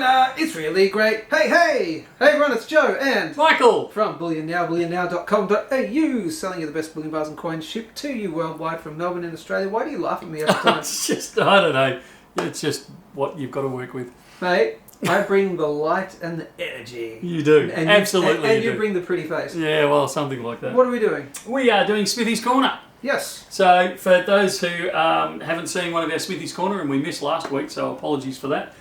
everyone, it's really great. Hey everyone, it's Joe and Michael from Bullion Now, bullionnow.com.au, selling you the best bullion bars and coins shipped to you worldwide from Melbourne in Australia. Why do you laugh at me every time? It's just, I don't know. It's just what you've got to work with. Mate, I bring the light and the energy. You do. And Absolutely. And you do. bring the pretty face. Yeah, well, something like that. What are we doing? We are doing Smithy's Corner. Yes. So, for those who haven't seen one of our Smithy's Corner, and we missed last week, so apologies for that.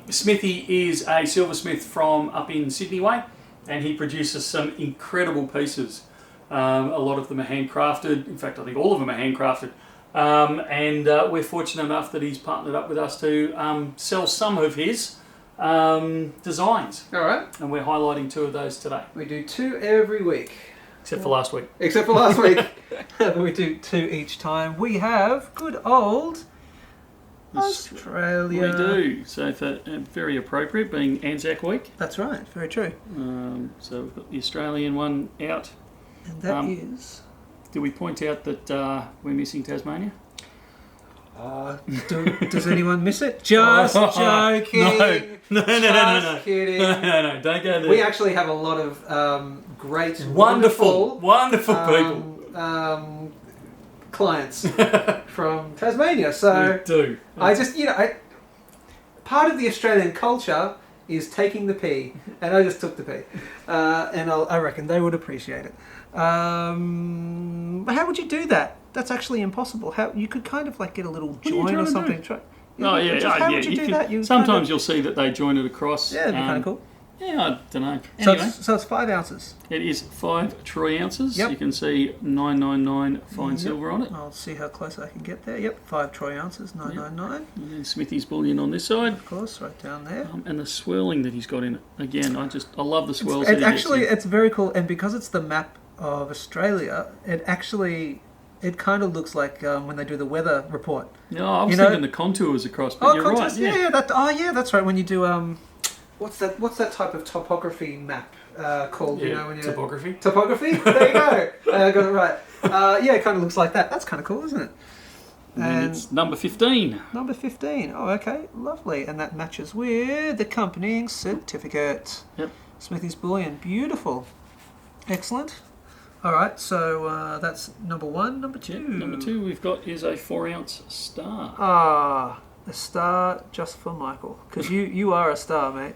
Smithy is a silversmith from up in Sydney Way, and he produces some incredible pieces. A lot of them are handcrafted. In fact, I think all of them are handcrafted. And we're fortunate enough that he's partnered up with us to sell some of his designs. All right. And we're highlighting two of those today. We do 2 every week. Except for last week. Except for last week. We do 2 each time. We have good old Australia. We do. So for very appropriate, being Anzac Week. That's right. Very true. So we've got the Australian one out. And that is... Do we point out that we're missing Tasmania? Does anyone miss it? Just joking. No. Just kidding. No, don't go there. We actually have a lot of great, wonderful people. Clients from Tasmania. So we do. I just, part of the Australian culture is taking the pee, and I just took the pee, and I reckon they would appreciate it. But how would you do that? That's actually impossible. How you could kind of like get a little join or something. How would you do that? Sometimes you'll see that they join it across. Yeah, that'd be kind of cool. Yeah, I don't know. Anyway. So it's 5 ounces. It is 5 troy ounces. Yep. You can see 999 fine silver on it. I'll see how close I can get there. Yep, 5 troy ounces, 999. And then Smithy's bullion on this side. Of course, right down there. And the swirling that he's got in it. Again, I love the swirls. It's very cool, and because it's the map of Australia, it kind of looks like when they do the weather report. No, I was thinking the contours across, but you're contours, right. Yeah, that's right. When you do what's that type of topography map called? Yeah, when you topography. Topography. There you go. I got it right. It kind of looks like that. That's kind of cool, isn't it? And it's number 15. Number 15. Oh, okay, lovely, and that matches with the accompanying certificate. Yep. Smithy's bullion, beautiful, excellent. All right, so that's number 1. Number 2. Yep, number 2 we've got is a 4 ounce star. A star just for Michael, because you are a star, mate.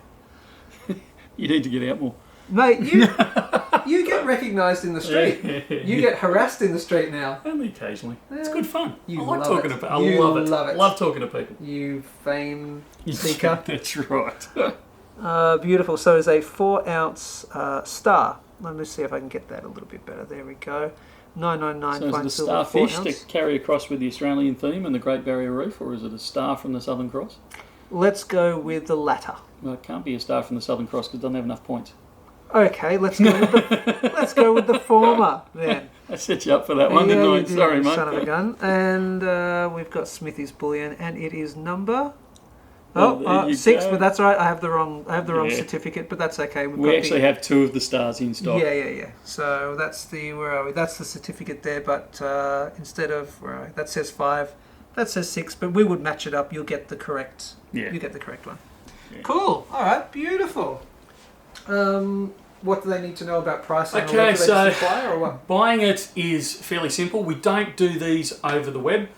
You need to get out more. Mate, you get recognised in the street. You get harassed in the street now. Only occasionally. It's good fun. I You like love talking it. to people. You love it. love it. Love talking to people. You fame seeker. That's right. Beautiful. So it's a 4 ounce star. Let me see if I can get that a little bit better. There we go. 999 So fine is it a silver, 4 starfish ounce. to carry across with the Australian theme and the Great Barrier Reef, or is it a star from the Southern Cross? Let's go with the latter. Well, it can't be a star from the Southern Cross because it doesn't have enough points. Okay, let's go with the former then. I set you up for that one, didn't I? You did, Sorry, mate. son of a gun. And we've got Smithy's bullion, and it is number 6. go. But that's all right. I have the wrong certificate, but that's okay. We actually have 2 of the stars in stock. Yeah. So that's the where are we? That's the certificate there, but instead of that says 5, that says 6, but we would match it up. You'll get the correct. Yeah. You get the correct one. Yeah. Cool. All right. Beautiful. What do they need to know about pricing? Okay, so or what? buying it is fairly simple. We don't do these over the web.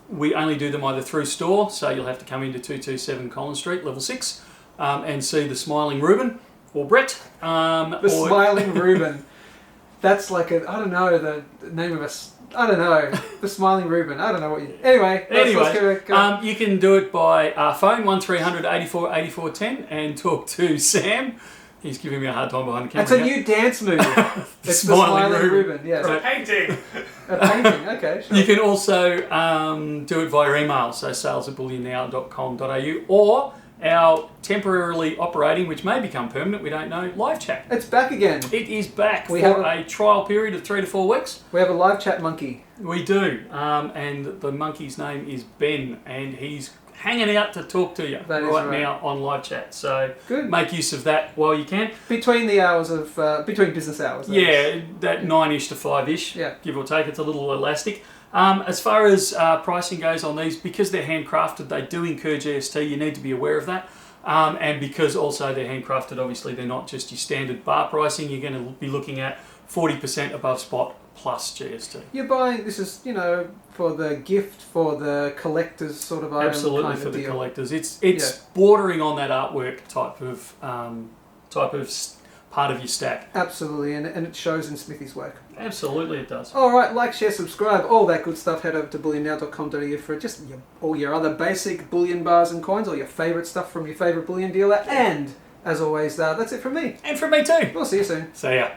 We only do them either through store, so you'll have to come into 227 Collins Street, level 6, and see the Smiling Reuben or Brett. Smiling Reuben. That's like I don't know the name of I don't know. The Smiling Reuben. I don't know what you... Anyway, let's go. You can do it by phone, 1300 84 84 10, and talk to Sam. He's giving me a hard time behind the camera. It's a new dance move. It's the Smiling Reuben. Yeah. Right. Painting. A painting, okay. Sure. You can also do it via email, so sales@bullionnow.com.au, or our temporarily operating, which may become permanent, we don't know, live chat. It's back again. It is back We for have a trial period of 3 to 4 weeks. We have a live chat monkey. We do, and the monkey's name is Ben, and he's hanging out to talk to you right now on live chat. So good. Make use of that while you can. Between the hours of between business hours. Yeah, that 9-ish to 5-ish, yeah, give or take. It's a little elastic. As far as pricing goes on these, because they're handcrafted, they do incur GST. You need to be aware of that. And because also they're handcrafted, obviously they're not just your standard bar pricing. You're going to be looking at 40% above spot plus GST. You're buying, this is, for the gift, for the collector's sort of item. Absolutely, kind for of the deal. collectors. It's bordering on that artwork type of part of your stack. Absolutely, and it shows in Smithy's work. Absolutely, it does. All right, like, share, subscribe, all that good stuff. Head over to bullionnow.com.au for just all your other basic bullion bars and coins, all your favourite stuff from your favourite bullion dealer. And, as always, that's it from me. And from me too. We'll see you soon. See ya.